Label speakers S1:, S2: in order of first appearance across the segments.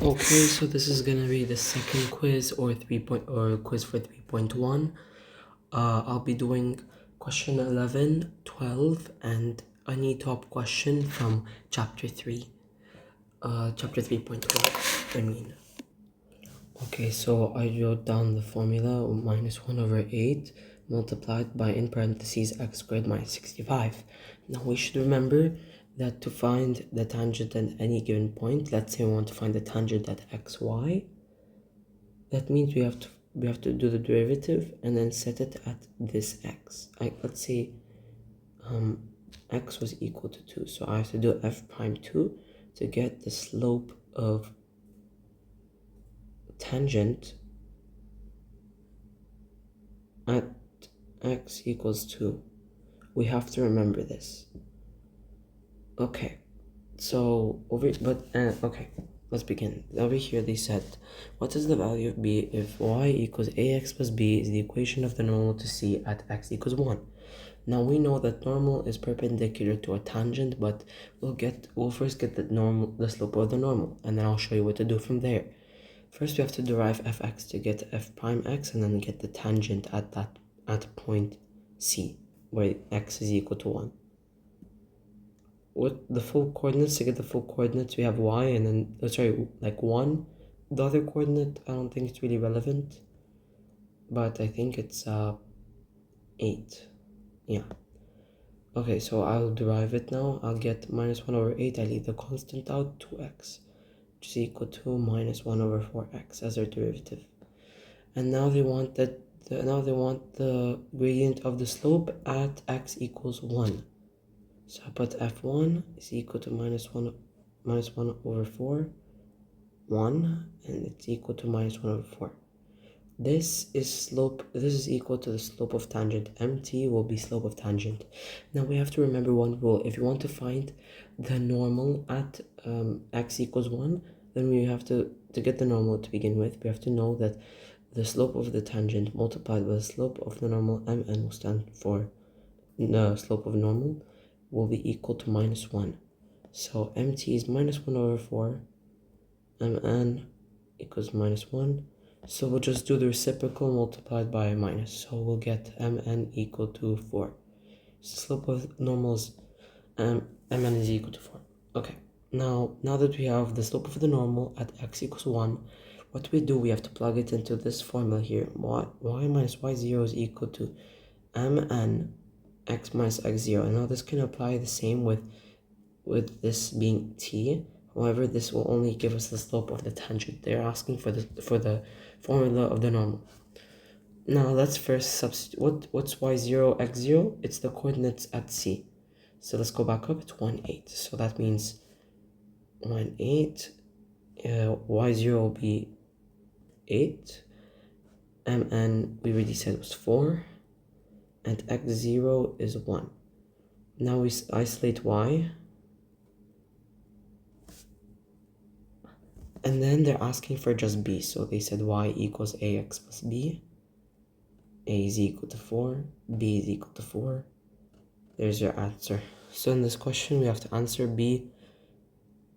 S1: Okay, so this is gonna be the second quiz or quiz for 3.1. I'll be doing question 11, 12, and any top question from chapter 3. Chapter 3.1, I mean. Okay, so I wrote down the formula minus 1 over 8 multiplied by, in parentheses, x squared minus 65. Now we should remember that to find the tangent at any given point, let's say we want to find the tangent at xy, that means we have to do the derivative and then set it at this x. Let's say x was equal to 2, so I have to do f prime 2 to get the slope of tangent at x equals 2. We have to remember this. Okay, so okay, let's begin. Over here they said, what is the value of b if y equals ax plus b is the equation of the normal to c at x equals 1? Now we know that normal is perpendicular to a tangent, but we'll first get the slope of the normal, and then I'll show you what to do from there. First we have to derive fx to get f prime x, and then get the tangent at point c, where x is equal to 1. With the full coordinates, to get the full coordinates, we have y, and then, 1. The other coordinate, I don't think it's really relevant, but I think it's 8. Yeah. Okay, so I'll derive it now. I'll get minus 1 over 8. I leave the constant out, 2x, which is equal to minus 1 over 4x as our derivative. And now they want the gradient of the slope at x equals 1. So I put f1 is equal to minus 1 over 4, 1, and it's equal to minus 1 over 4. This is equal to the slope of tangent. mt will be slope of tangent. Now we have to remember one rule. If you want to find the normal at x equals 1, then we have to get the normal to begin with, we have to know that the slope of the tangent multiplied by the slope of the normal, mn will stand for the slope of normal, will be equal to minus 1. So mt is minus 1 over 4, mn equals minus 1. So we'll just do the reciprocal multiplied by a minus. So we'll get mn equal to 4. So slope of normals, mn is equal to 4. Okay, now that we have the slope of the normal at x equals 1, what do? We have to plug it into this formula here. y minus y0 is equal to mn x minus x0. And now this can apply the same with this being t. However, this will only give us the slope of the tangent. They're asking for the formula of the normal. Now let's first substitute. What's y0, x0? It's the coordinates at c. So let's go back up. It's 1, 8. So that means 1, 8. Y0 will be 8. Mn, we already said, was 4. And x0 is 1. Now we isolate y. And then they're asking for just b. So they said y equals ax plus b. A is equal to 4. B is equal to 4. There's your answer. So in this question, we have to answer b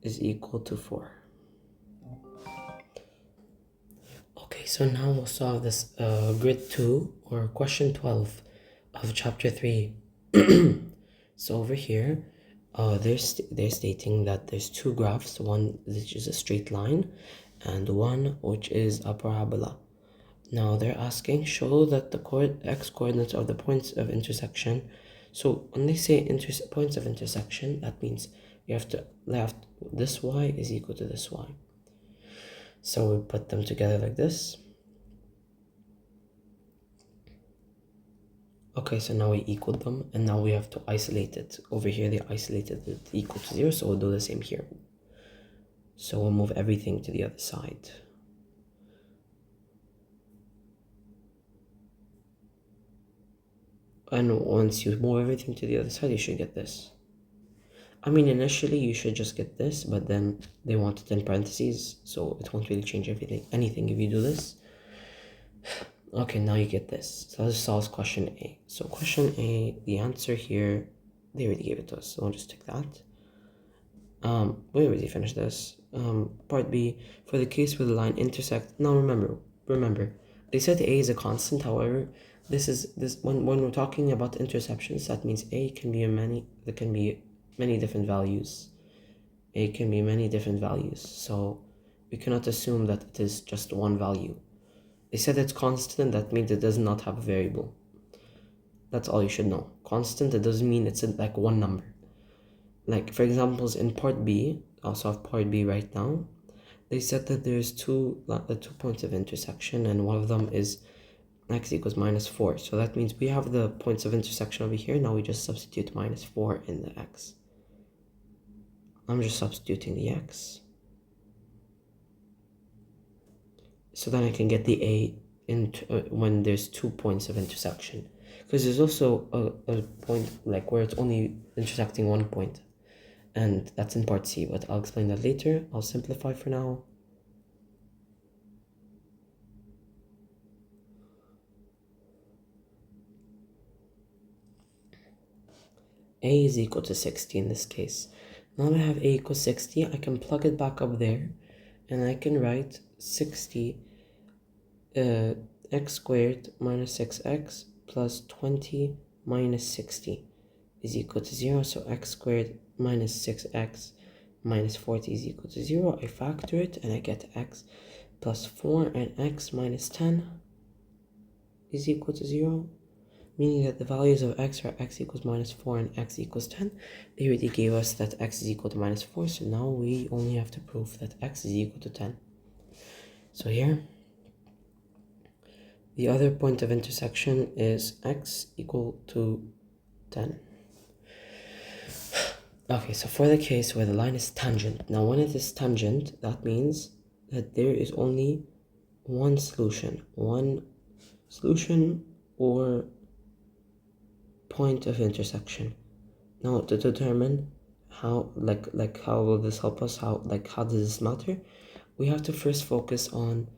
S1: is equal to 4. Okay, so now we'll solve this grid 2 or question 12 of chapter 3. So over here, they're stating that there's two graphs, one which is a straight line and one which is a parabola. Now they're asking, show that the x coordinates of the points of intersection. So when they say points of intersection, that means we have to this y is equal to this y. So we put them together like this. Okay, so now we equaled them, and now we have to isolate it. Over here, they isolated it equal to 0, so we'll do the same here. So we'll move everything to the other side. And once you move everything to the other side, you should get this. I mean, initially you should just get this, but then they want it in parentheses, so it won't really change anything if you do this. Okay, now you get this. So this solves question A. So question A, the answer here, they already gave it to us, so we'll just take that. We already finished this. Part B, for the case where the line intersects. Now remember, they said A is a constant. However, when we're talking about interceptions, that means A can be there can be many different values. A can be many different values. So we cannot assume that it is just one value. They said it's constant. That means it does not have a variable. That's all you should know. Constant, it doesn't mean it's like one number. Like, for examples, in part B, also have part B right now, they said that there's two points of intersection, and one of them is x equals -4. So that means we have the points of intersection over here. Now we just substitute -4 in the x. I'm just substituting the x. So then I can get the a when there's 2 points of intersection. Because there's also a point like where it's only intersecting 1 point. And that's in part C, but I'll explain that later. I'll simplify for now. A is equal to 60 in this case. Now that I have A equals 60, I can plug it back up there, and I can write 60 x squared minus 6x plus 20 minus 60 is equal to 0. So x squared minus 6x minus 40 is equal to 0. I factor it and I get x plus 4, and x minus 10 is equal to 0, meaning that the values of x are x equals -4 and x equals 10. They already gave us that x is equal to -4, so now we only have to prove that x is equal to 10. So here, the other point of intersection is x equal to 10. Okay, so for the case where the line is tangent, now when it is tangent, that means that there is only one solution or point of intersection. Now to determine how how will this help us, how does this matter, we have to first focus on,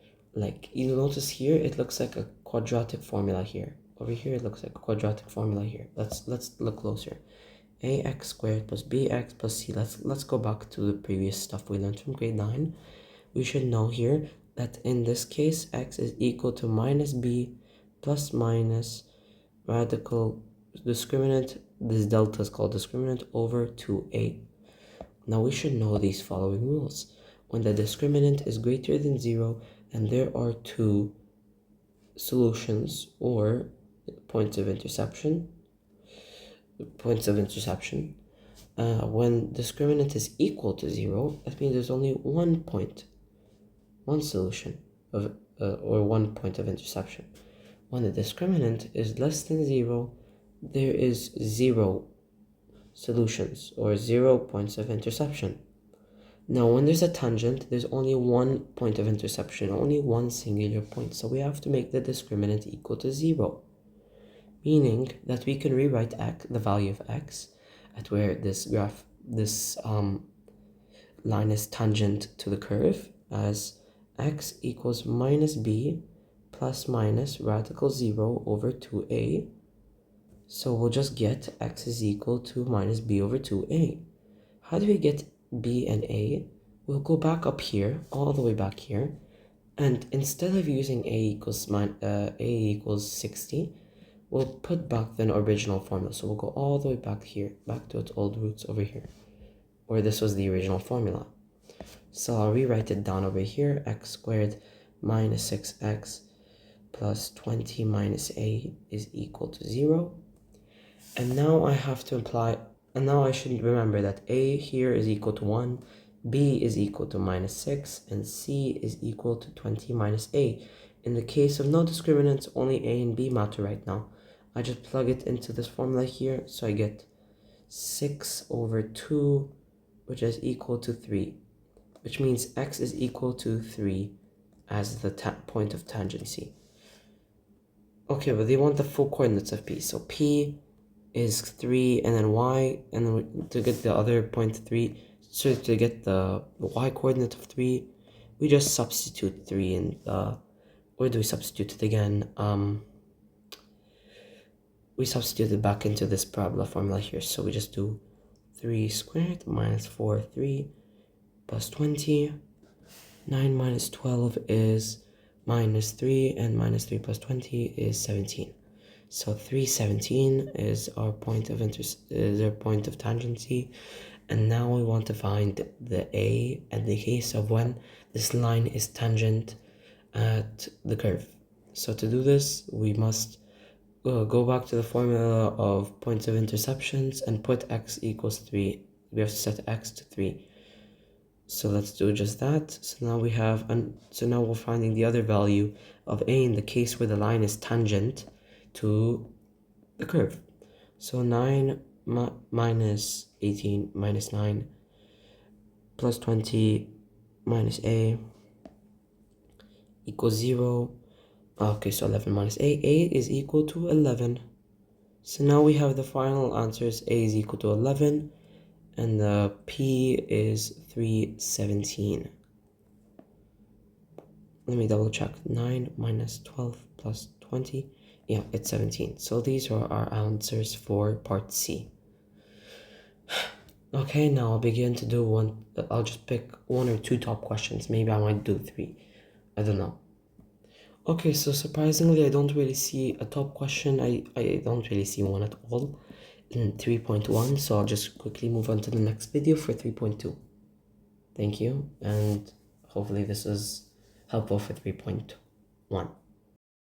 S1: you notice here it looks like a quadratic formula here. Over here it looks like a quadratic formula here. Let's look closer. Ax squared plus bx plus c. Let's go back to the previous stuff we learned from grade 9. We should know here that in this case x is equal to minus b plus minus radical discriminant, this delta is called discriminant, over 2a. Now we should know these following rules. When the discriminant is greater than 0 and there are two solutions or points of intersection, when discriminant is equal to 0, that means there's only one solution or one point of intersection. When the discriminant is less than 0, there is 0 solutions or 0 points of intersection. Now when there's a tangent, there's only one point of intersection, only one singular point, so we have to make the discriminant equal to 0, meaning that we can rewrite the value of x at where this line is tangent to the curve as x equals minus b plus minus radical 0 over 2a. So we'll just get x is equal to minus b over 2a. How do we get b and a? We'll go back up here, all the way back here, and instead of using a equals 60, we'll put back the original formula. So we'll go all the way back here, back to its old roots over here, where this was the original formula. So I'll rewrite it down over here, x squared minus 6x plus 20 minus a is equal to 0. And now I have to now I should remember that a here is equal to 1, b is equal to -6, and c is equal to 20 minus a. In the case of no discriminants, only a and b matter right now. I just plug it into this formula here, so I get 6 over 2, which is equal to 3, which means x is equal to 3 as the point of tangency. Okay, but they want the full coordinates of p, so p is 3, and then y, and then to get the other point 3, so to get the y coordinate of 3, we just substitute 3 in where do we substitute it again? We substitute it back into this parabola formula here, so we just do 3 squared minus 4, 3 plus 20. 9 minus 12 is minus 3, and minus 3 plus 20 is 17. So 317 is our point of tangency, and now we want to find the A in the case of when this line is tangent at the curve. So to do this, we must go back to the formula of points of interceptions and put x equals 3. We have to set x to 3. So let's do just that. So now we have, so now we're finding the other value of A in the case where the line is tangent to the curve. So 9 minus 18 minus 9 plus 20 minus A equals 0. Okay, so 11 minus A is equal to 11. So now we have the final answers. A is equal to 11, and the P is 317. Let me double check. 9 minus 12 plus 20. Yeah, it's 17. So these are our answers for part C. Okay, now I'll begin to do one. I'll just pick 1 or 2 top questions. Maybe I might do 3. I don't know. Okay, so surprisingly, I don't really see a top question. I don't really see one at all in 3.1. So I'll just quickly move on to the next video for 3.2. Thank you, and hopefully this is helpful for 3.1.